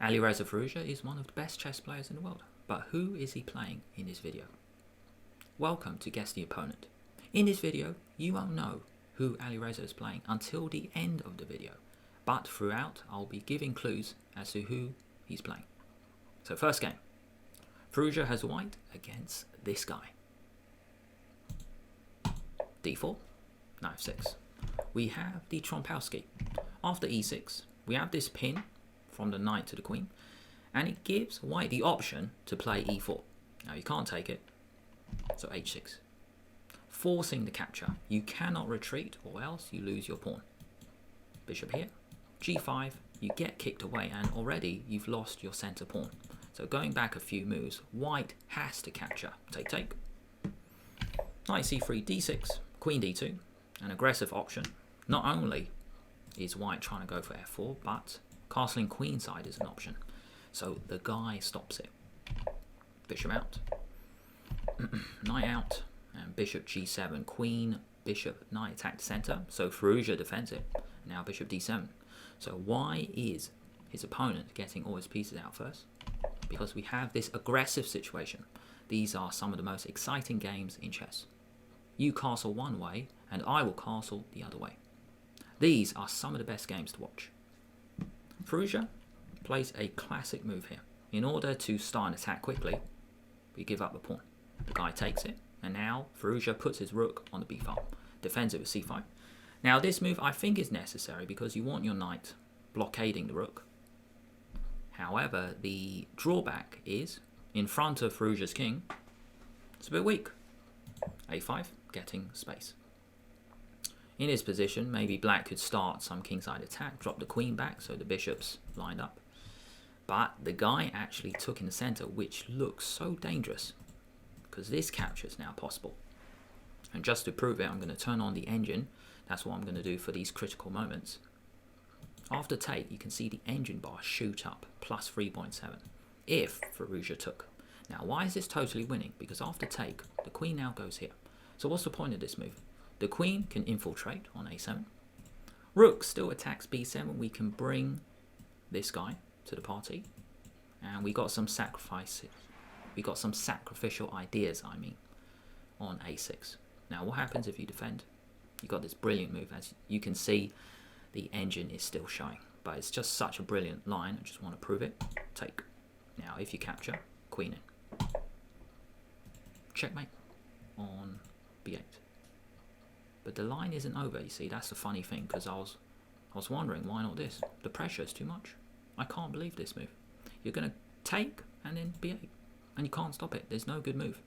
Alireza Firouzja is one of the best chess players in the world, but who is he playing in this video? Welcome to Guess the Opponent. In this video, you won't know who Alireza is playing until the end of the video, but throughout I'll be giving clues as to who he's playing. So first game, Firouzja has white against this guy. d4, knight f6. We have the Trompowsky. After e6, we have this pin from the knight to the queen, and it gives white the option to play e4. Now you can't take it, so h6. Forcing the capture. You cannot retreat or else you lose your pawn. Bishop here, g5, you get kicked away and already you've lost your center pawn. So going back a few moves, white has to capture. Take, take. Knight c3, d6, queen d2, an aggressive option. Not only is white trying to go for f4, but castling queenside is an option. So the guy stops it. Bishop out, knight out, and bishop g7, queen, bishop, knight attack the center. So Firouzja defends it. Now bishop d7. So why is his opponent getting all his pieces out first? Because we have this aggressive situation. These are some of the most exciting games in chess. You castle one way, and I will castle the other way. These are some of the best games to watch. Firouzja plays a classic move here. In order to start an attack quickly, we give up the pawn. The guy takes it, and now Firouzja puts his rook on the b file, defends it with c5. Now this move I think is necessary because you want your knight blockading the rook. However, the drawback is, in front of Firouzja's king, it's a bit weak. a5, getting space. In his position, maybe black could start some kingside attack, drop the queen back so the bishop's lined up. But the guy actually took in the center, which looks so dangerous because this capture is now possible. And just to prove it, I'm going to turn on the engine. That's what I'm going to do for these critical moments. After take, you can see the engine bar shoot up, plus 3.7, if Firouzja took. Now, why is this totally winning? Because after take, the queen now goes here. So what's the point of this move? The queen can infiltrate on a7. Rook still attacks b7. We can bring this guy to the party. And we got some sacrifices. We got some sacrificial ideas, I mean, on a6. Now, what happens if you defend? You got this brilliant move. As you can see, the engine is still showing. But it's just such a brilliant line. I just want to prove it. Take. Now, if you capture, queen in. Checkmate on b8. But the line isn't over, you see. That's the funny thing, because I was wondering, why not this? The pressure is too much. I can't believe this move. You're going to take and then b8. And you can't stop it. There's no good move.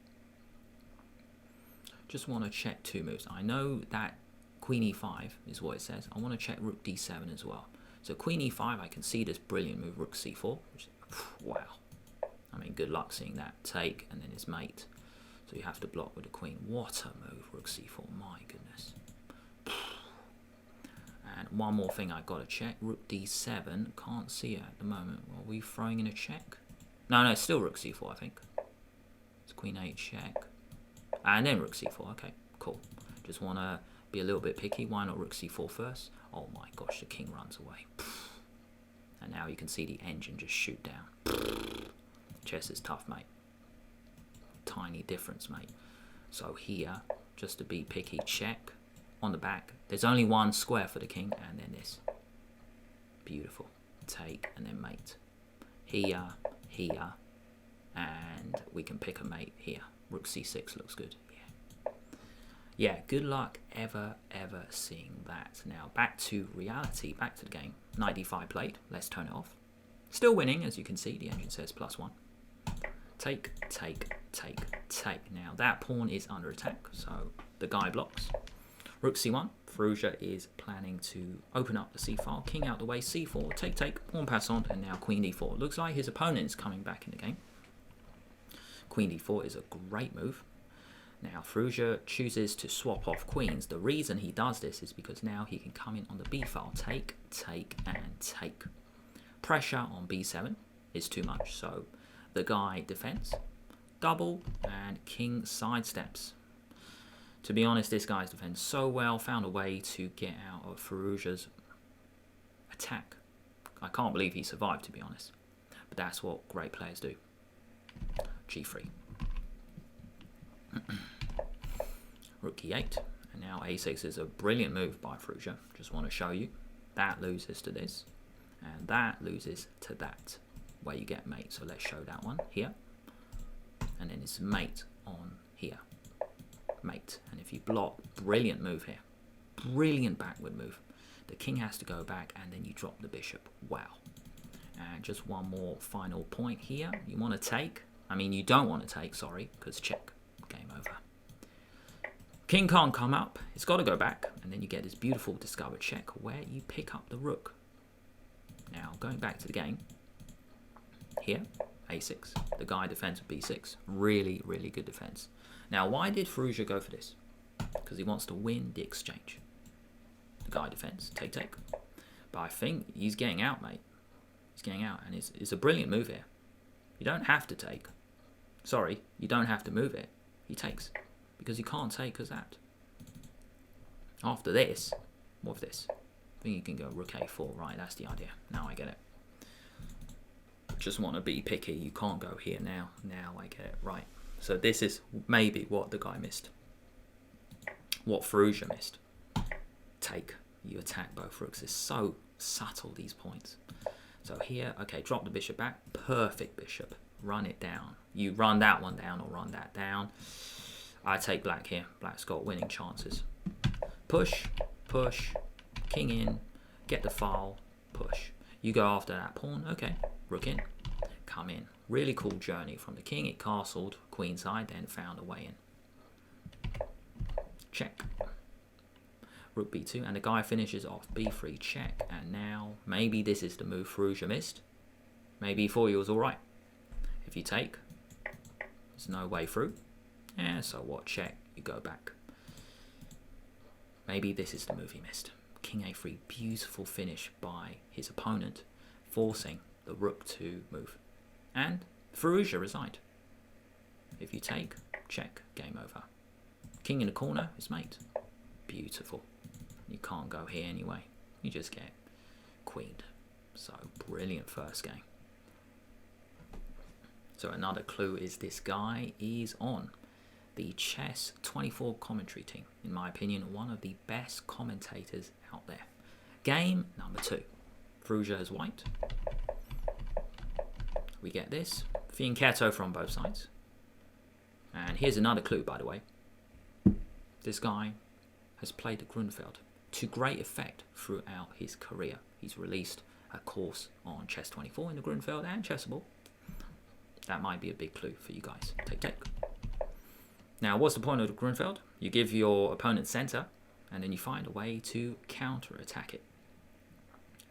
Just want to check two moves. I know that queen e5 is what it says. I want to check rook d7 as well. So queen e5, I can see this brilliant move, rook c4. Which, wow. I mean, good luck seeing that. Take, and then his mate. So you have to block with the queen. What a move, rook c4. My goodness. And one more thing I got to check. Rook d7. Can't see it at the moment. Are we throwing in a check? No, it's still rook c4, I think. It's queen 8 check. And then rook c4. Okay, cool. Just want to be a little bit picky. Why not rook c4 first? Oh my gosh, the king runs away. And now you can see the engine just shoot down. Chess is tough, mate. Tiny difference, mate. So here, just to be picky, check on the back. There's only one square for the king, and then this. Beautiful. Take, and then mate. Here, here, and we can pick a mate here. Rook c6 looks good. Yeah, good luck ever seeing that. Now, back to reality, back to the game. Knight d5 played. Let's turn it off. Still winning, as you can see. The engine says +1. Take, take, take, take. Now, that pawn is under attack, so the guy blocks. Rook c1. Firouzja is planning to open up the c file. King out the way, c4, take, take, pawn passant, and now queen d4. Looks like his opponent is coming back in the game. Queen d4 is a great move. Now, Firouzja chooses to swap off queens. The reason he does this is because now he can come in on the b file. Take, take, and take. Pressure on b7 is too much, so the guy defends. Double, and king sidesteps. To be honest, this guy's defends so well, found a way to get out of Firouzja's attack. I can't believe he survived, to be honest. But that's what great players do. G3. Rook E8. And now A6 is a brilliant move by Firouzja. Just want to show you. That loses to this. And that loses to that. Where you get mate. So let's show that one here. And then it's mate on here. Mate. And if you block, brilliant move here. Brilliant backward move. The king has to go back and then you drop the bishop. Wow. And just one more final point here. You want to take. I mean, you don't want to take, sorry, because check. Game over. King can't come up. It's got to go back. And then you get this beautiful discovered check where you pick up the rook. Now, going back to the game. Here, A6. The guy defends with B6. Really, really good defense. Now, why did Firouzja go for this? Because he wants to win the exchange. The guy defends. Take, take. But I think he's getting out, mate. He's getting out. And it's a brilliant move here. You don't have to take. Sorry, you don't have to move it. He takes. Because you can't take because that. After this, what of this? I think you can go rook A4. Right, that's the idea. Now I get it. Just want to be picky. You can't go here now. Now I get it. Right. So this is maybe what the guy missed. What Firouzja missed. Take. You attack both rooks. It's so subtle, these points. So here, okay, drop the bishop back. Perfect bishop. Run it down. You run that one down or run that down. I take black here. Black's got winning chances. Push, push, king in, get the file, push. You go after that pawn. Okay, rook in, come in. Really cool journey from the king. It castled queenside, then found a way in. Check. Rook b2, and the guy finishes off b3 check. And now maybe this is the move Firouzja missed. Maybe he thought he was all right. If you take, there's no way through. Yeah, so what? Check. You go back. Maybe this is the move he missed. King a3, beautiful finish by his opponent, forcing the rook to move. And Firouzja resigned. If you take, check, game over. King in the corner is mate. Beautiful. You can't go here anyway. You just get queened. So brilliant first game. So another clue is this guy is on the Chess 24 commentary team. In my opinion, one of the best commentators out there. Game number 2. Firouzja has white. We get this. Fianchetto from both sides. And here's another clue, by the way. This guy has played the Grunfeld to great effect throughout his career. He's released a course on Chess 24 in the Grunfeld and Chessable. That might be a big clue for you guys. Take, take. Now, what's the point of the Grunfeld? You give your opponent center, and then you find a way to counter-attack it.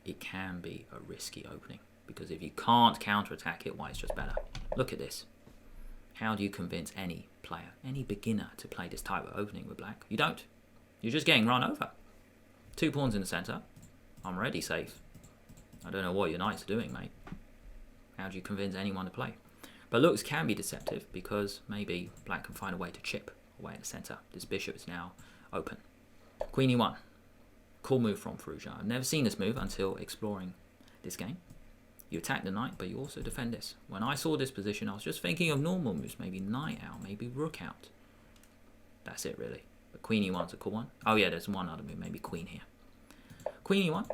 It can be a risky opening, because if you can't counter-attack it, why, it's just better. Look at this. How do you convince any player, any beginner, to play this type of opening with black? You don't. You're just getting run over. 2 pawns in the center. I'm already safe. I don't know what your knights are doing, mate. How do you convince anyone to play? But looks can be deceptive, because maybe black can find a way to chip away at the center. This bishop is now open. Queen e1. Cool move from Firouzja. I've never seen this move until exploring this game. You attack the knight, but you also defend this. When I saw this position, I was just thinking of normal moves. Maybe knight out, maybe rook out. That's it, really. But queen e1's a cool one. Oh yeah, there's one other move, maybe queen here. Queen e1,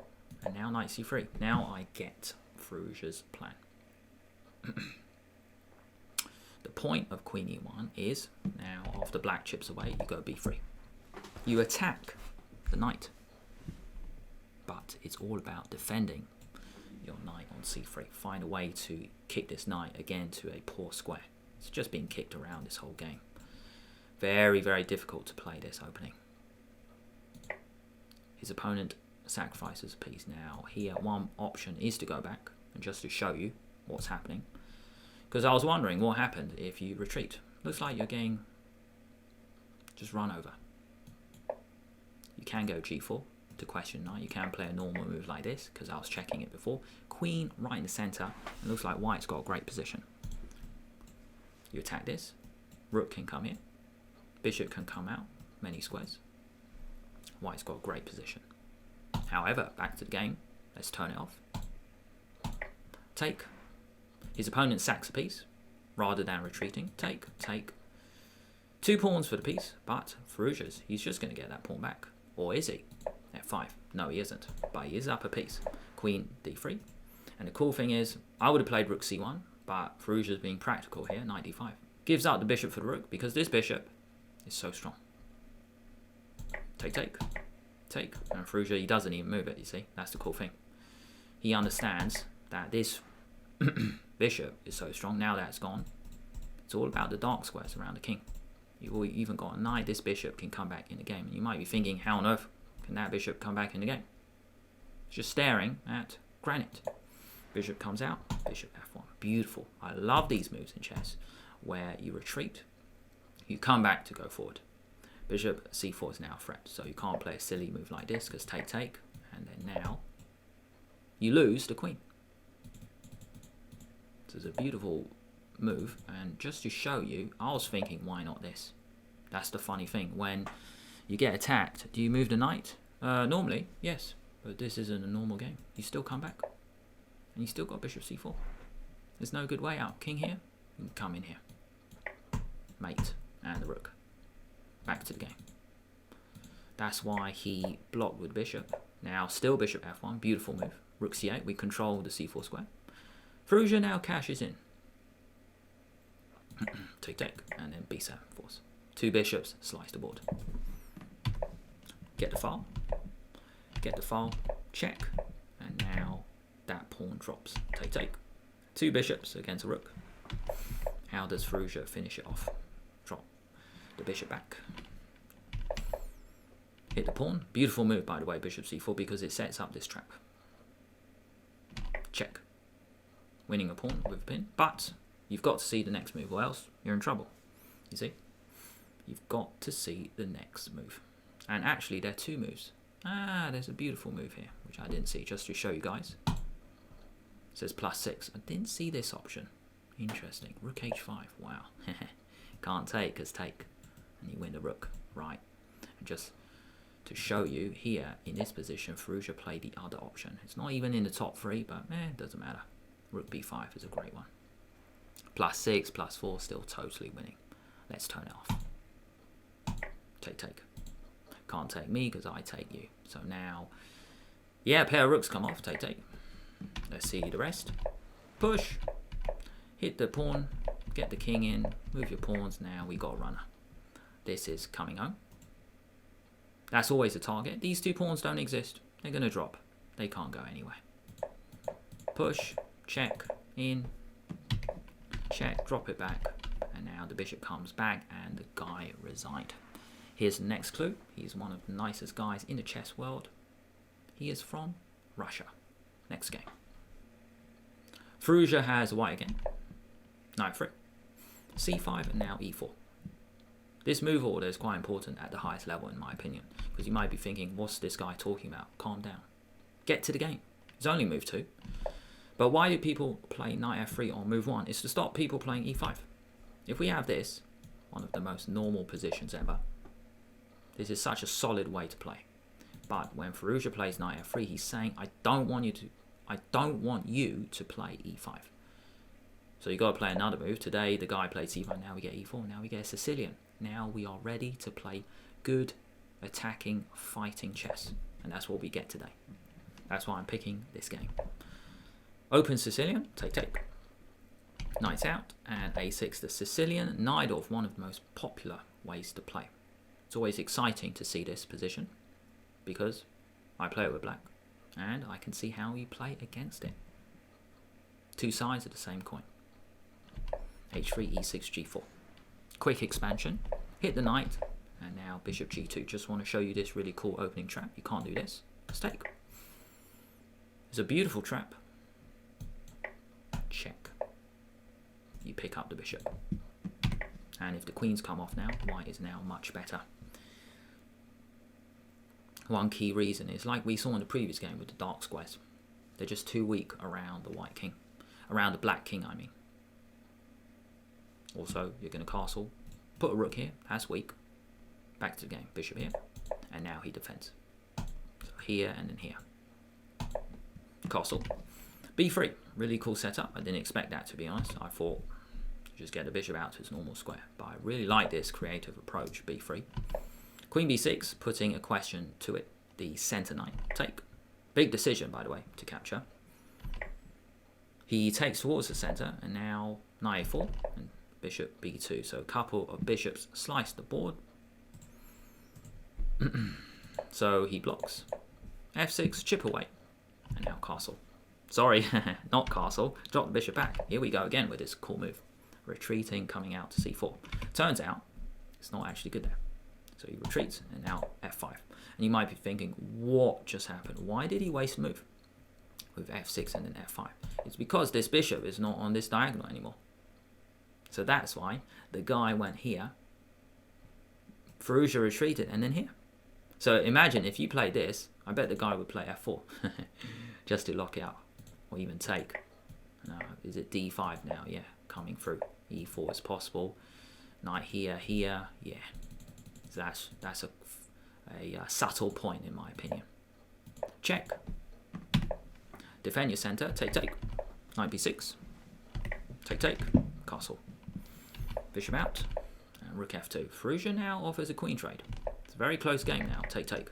and now knight c3. Now I get Firouzja's plan. The point of queen e1 is, now after black chips away, you go b3. You attack the knight. But it's all about defending your knight on c3. Find a way to kick this knight again to a poor square. It's just been kicked around this whole game. Very, very difficult to play this opening. His opponent sacrifices a piece. Now here, one option is to go back, and just to show you what's happening. Because I was wondering what happened if you retreat. Looks like you're getting just run over. You can go g4 to question knight. You can play a normal move like this, because I was checking it before. Queen right in the center. It looks like white's got a great position. You attack this. Rook can come here. Bishop can come out. Many squares. White's got a great position. However, back to the game. Let's turn it off. Take. His opponent sacks a piece rather than retreating. Take, take. 2 pawns for the piece, but Firouzja's, he's just going to get that pawn back. Or is he? F5. No, he isn't. But he is up a piece. Queen d3. And the cool thing is, I would have played rook c1, but Firouzja's being practical here, knight d5. Gives up the bishop for the rook because this bishop is so strong. Take, take, take. And Firouzja, he doesn't even move it, you see. That's the cool thing. He understands that this bishop is so strong. Now that it's gone, it's all about the dark squares around the king. You've even got a knight. This bishop can come back in the game. And you might be thinking, how on earth can that bishop come back in the game? It's just staring at granite. Bishop comes out, bishop f1. Beautiful. I love these moves in chess where you retreat, you come back to go forward. Bishop c4 is now a threat, so you can't play a silly move like this because take, take, and then now you lose the queen. So it's a beautiful move, and just to show you, I was thinking, why not this? That's the funny thing. When you get attacked, do you move the knight? Normally, yes, but this isn't a normal game. You still come back, and you still got bishop c4. There's no good way out. King here, you can come in here. Mate, and the rook. Back to the game. That's why he blocked with bishop. Now, still bishop f1, beautiful move. Rook c8, we control the c4 square. Firouzja now cashes in. Take, take, and then b7 force. 2 bishops, slice the board. Get the file. Get the file, check, and now that pawn drops. Take, take. 2 bishops against a rook. How does Firouzja finish it off? Drop the bishop back. Hit the pawn. Beautiful move, by the way, bishop c4, because it sets up this trap. Check. Winning a pawn with a pin, but you've got to see the next move or else you're in trouble. You see? You've got to see the next move. And actually, there are 2 moves. There's a beautiful move here, which I didn't see, just to show you guys. It says +6. I didn't see this option. Interesting. Rook h5. Wow. Can't take, because take. And you win the rook. Right. And just to show you, here, in this position, Firouzja played the other option. It's not even in the top 3, but it doesn't matter. Rook b5 is a great one. +6, +4, still totally winning. Let's turn it off. Take, take. Can't take me because I take you. So now, yeah, a pair of rooks come off. Take, take. Let's see the rest. Push. Hit the pawn. Get the king in. Move your pawns. Now we got a runner. This is coming home. That's always a target. These 2 pawns don't exist. They're going to drop. They can't go anywhere. Push. Check. In. Check. Drop it back. And now the bishop comes back and the guy resigned. Here's the next clue. He's one of the nicest guys in the chess world. He is from Russia. Next game. Firouzja has white again. Knight 3. c5 and now e4. This move order is quite important at the highest level in my opinion. Because you might be thinking, what's this guy talking about? Calm down. Get to the game. It's only move 2. But why do people play knight f3 on move 1? It's to stop people playing e5. If we have this, one of the most normal positions ever, this is such a solid way to play. But when Firouzja plays knight f3, he's saying, I don't want you to play e5. So you got to play another move. Today the guy played c5, now we get e4, now we get a Sicilian. Now we are ready to play good, attacking, fighting chess. And that's what we get today. That's why I'm picking this game. Open Sicilian, take, take. Knight's out, and a6 the Sicilian. Najdorf, one of the most popular ways to play. It's always exciting to see this position because I play it with black and I can see how you play against it. 2 sides of the same coin. h3, e6, g4. Quick expansion. Hit the knight and now bishop g2. Just want to show you this really cool opening trap. You can't do this. Mistake. It's a beautiful trap. Check. You pick up the bishop. And if the queens come off now, white is now much better. One key reason is, like we saw in the previous game with the dark squares, they're just too weak around the white king. Around the black king, I mean. Also, you're going to castle. Put a rook here. That's weak. Back to the game. Bishop here. And now he defends. So here and then here. Castle. b3, really cool setup. I didn't expect that, to be honest. I thought just get the bishop out to its normal square, but I really like this creative approach, b3. Queen b6, putting a question to it. The center knight take. Big decision, by the way, to capture. He takes towards the center, and now knight a4 and bishop b2. So a couple of bishops slice the board. So he blocks. f6, chip away, and now castle. Sorry, not castle. Drop the bishop back. Here we go again with this cool move. Retreating, coming out to c4. Turns out, it's not actually good there. So he retreats, and now f5. And you might be thinking, what just happened? Why did he waste a move with f6 and then f5? It's because this bishop is not on this diagonal anymore. So that's why the guy went here. Firouzja retreated, and then here. So imagine if you played this, I bet the guy would play f4 just to lock it out, or even take. No, is it d5 now? Yeah, coming through. e4 is possible. Knight here, here, yeah. So that's a subtle point in my opinion. Check. Defend your center. Take, take. Knight b6. Take, take. Castle. Bishop out. And rook f2. Firouzja now offers a queen trade. It's a very close game now. Take, take.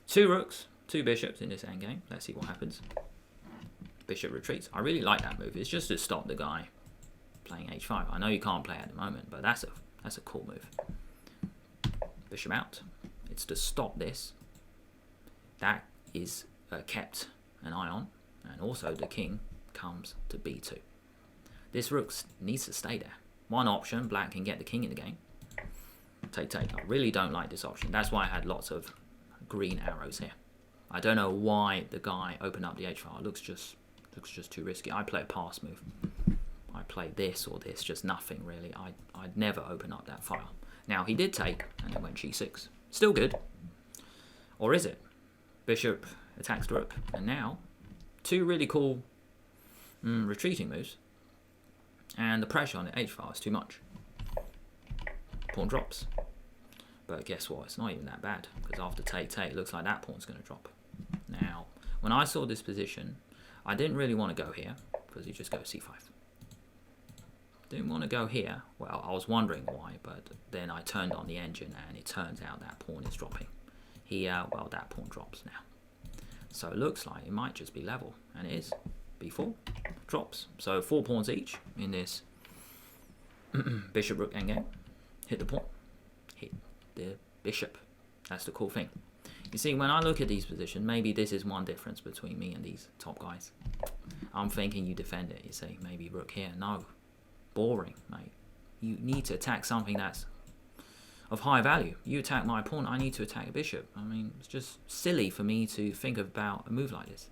2 rooks, 2 bishops in this endgame. Let's see what happens. Bishop retreats. I really like that move. It's just to stop the guy playing h5. I know you can't play at the moment, but that's a cool move. Bishop out. It's to stop this. That is kept an eye on, and also the king comes to b2. This rook needs to stay there. One option, black can get the king in the game. Take, take. I really don't like this option. That's why I had lots of green arrows here. I don't know why the guy opened up the h file. It looks just too risky. I play a pass move. I play this or this, just nothing really. I'd never open up that file. Now he did take, and it went g6. Still good. Or is it? Bishop attacks the rook, and now 2 really cool retreating moves, and the pressure on the h file is too much. Pawn drops. But guess what? It's not even that bad, because after take, take, it looks like that pawn's going to drop. Now, when I saw this position, I didn't really want to go here, because you just go c5. Didn't want to go here. Well, I was wondering why, but then I turned on the engine, and it turns out that pawn is dropping. Here, well, that pawn drops now. So it looks like it might just be level, and it is. b4 drops. So 4 pawns each in this bishop rook endgame. Hit the pawn. Hit the bishop. That's the cool thing. You see, when I look at these positions, maybe this is one difference between me and these top guys. I'm thinking you defend it. You say maybe rook here. No. Boring, mate. You need to attack something that's of high value. You attack my pawn, I need to attack a bishop. I mean, it's just silly for me to think about a move like this.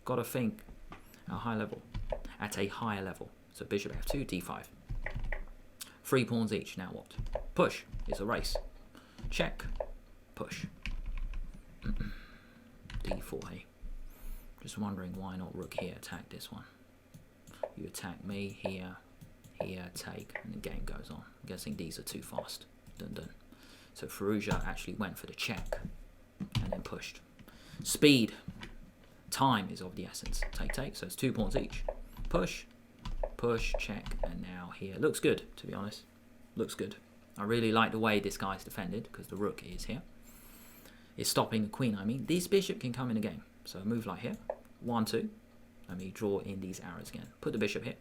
Got to think at a high level. At a higher level. So bishop f2, d5. 3 pawns each. Now what? Push. It's a race. Check. Push. d4, hey. Just wondering why not rook here attack this one. You attack me here, here, take, and the game goes on. I'm guessing these are too fast. Dun dun. So Firouzja actually went for the check and then pushed. Speed. Time is of the essence. Take, take. So it's 2 pawns each. Push. Push, check, and now here. Looks good, to be honest. Looks good. I really like the way this guy's defended, because the rook is here. It's stopping the queen, I mean. This bishop can come in the game. So a move like here. 1, 2. Let me draw in these arrows again. Put the bishop here.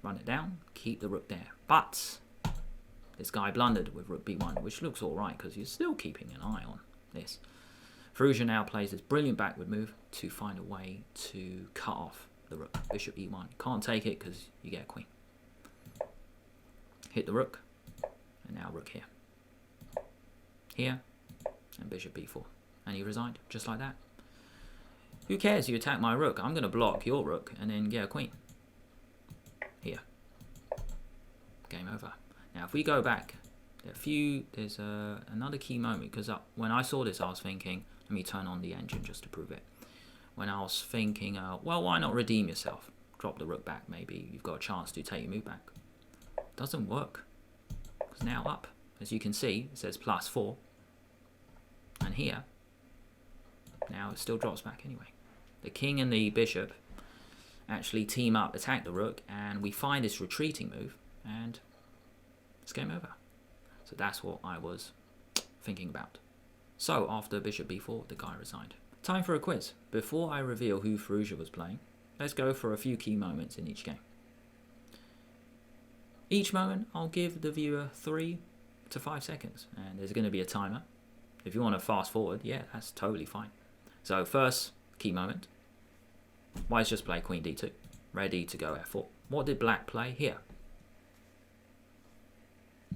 Run it down. Keep the rook there. But this guy blundered with rook b1, which looks alright, because you're still keeping an eye on this. Firouzja now plays this brilliant backward move to find a way to cut off the rook. Bishop e1. Can't take it because you get a queen. Hit the rook. And now rook here. Here. And bishop b4. And he resigned. Just like that. Who cares? You attack my rook. I'm going to block your rook and then get a queen. Here. Game over. Now if we go back. There's another key moment. Because when I saw this I was thinking. Let me turn on the engine just to prove it. When I was thinking, well, why not redeem yourself? Drop the rook back, maybe. You've got a chance to take your move back. Doesn't work. It's now up. As you can see, it says +4. And here, now it still drops back anyway. The king and the bishop actually team up, attack the rook, and we find this retreating move, and it's game over. So that's what I was thinking about. So after bishop b4, the guy resigned. Time for a quiz. Before I reveal who Firouzja was playing, let's go for a few key moments in each game. Each moment, I'll give the viewer 3 to 5 seconds, and there's going to be a timer. If you want to fast forward, yeah, that's totally fine. So first key moment, White's just played queen d2, ready to go f4. What did black play here?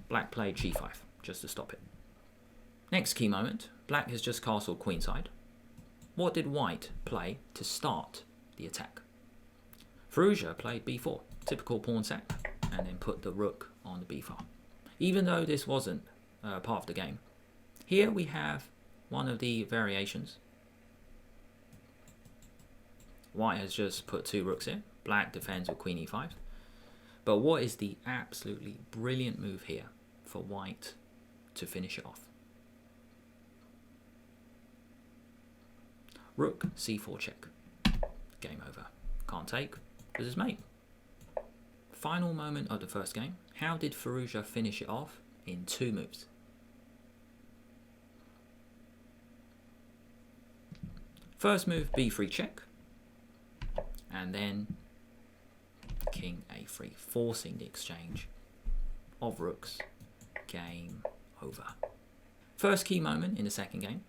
Black played g5, just to stop it. Next key moment, black has just castled queenside. What did white play to start the attack? Firouzja played b4, typical pawn sack, and then put the rook on the b file. Even though this wasn't part of the game, here we have one of the variations. White has just put 2 rooks in. Black defends with queen e5. But what is the absolutely brilliant move here for white to finish it off? Rook c4 check. Game over. Can't take because it's mate. Final moment of the first game. How did Firouzja finish it off in 2 moves? First move, b3 check, and then king a3, forcing the exchange of rooks. Game over. First key moment in the second game.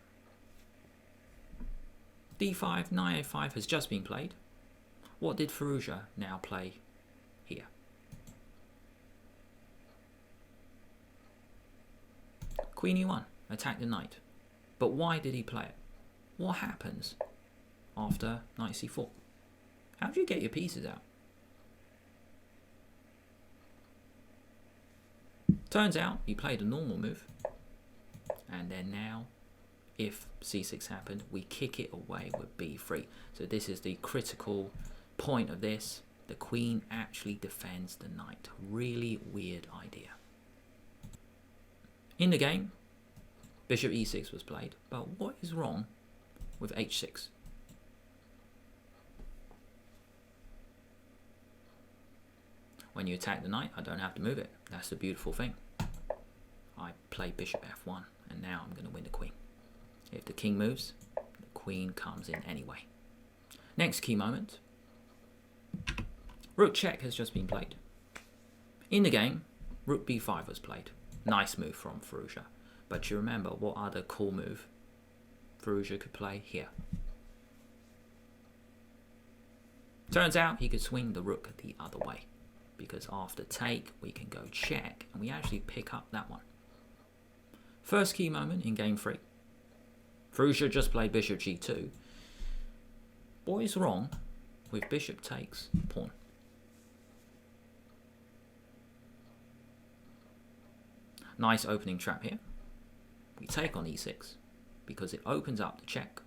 d5, knight a5 has just been played. What did Firouzja now play here? Queen e1, attack the knight. But why did he play it? What happens after knight c4? How do you get your pieces out? Turns out he played a normal move. And then now, if c6 happened, we kick it away with b3. So this is the critical point of this. The queen actually defends the knight. Really weird idea. In the game, bishop e6 was played. But what is wrong with h6? When you attack the knight, I don't have to move it. That's the beautiful thing. I play bishop f1, and now I'm going to win the queen. If the king moves, the queen comes in anyway. Next key moment. Rook check has just been played. In the game, rook b5 was played. Nice move from Firouzja. But you remember what other cool move Firouzja could play here. Turns out he could swing the rook the other way, because after take we can go check, and we actually pick up that one. First key moment in game 3. Firouzja just played bishop g2. What is wrong with bishop takes pawn? Nice opening trap here. We take on e6 because it opens up the check,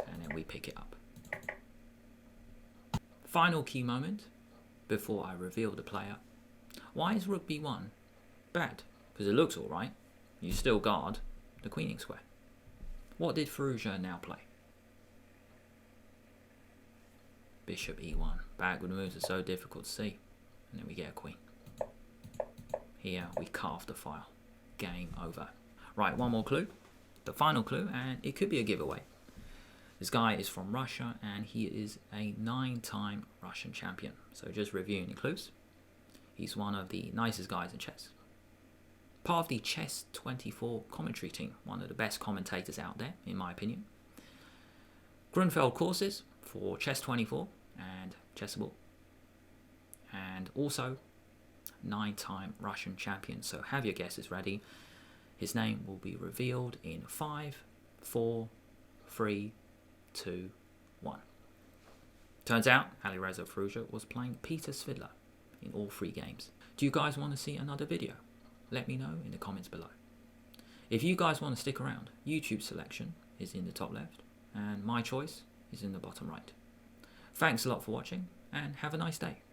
and then we pick it up. Final key moment before I reveal the player. Why is rook b1 bad? Because it looks alright. You still guard the queening square. What did Firouzja now play? Bishop e1. Backward moves are so difficult to see. And then we get a queen. Here we carve the file. Game over. Right, one more clue. The final clue, and it could be a giveaway. This guy is from Russia, and he is a 9-time Russian champion. So just reviewing the clues. He's one of the nicest guys in chess. Part of the Chess 24 commentary team. One of the best commentators out there, in my opinion. Grunfeld courses for Chess 24 and Chessable. And also 9-time Russian champion. So have your guesses ready. His name will be revealed in 5, 4, 3, 2, 1. Turns out Alireza Firouzja was playing Peter Svidler in all 3 games. Do you guys want to see another video? Let me know in the comments below. If you guys want to stick around, YouTube selection is in the top left, and my choice is in the bottom right. Thanks a lot for watching, and have a nice day.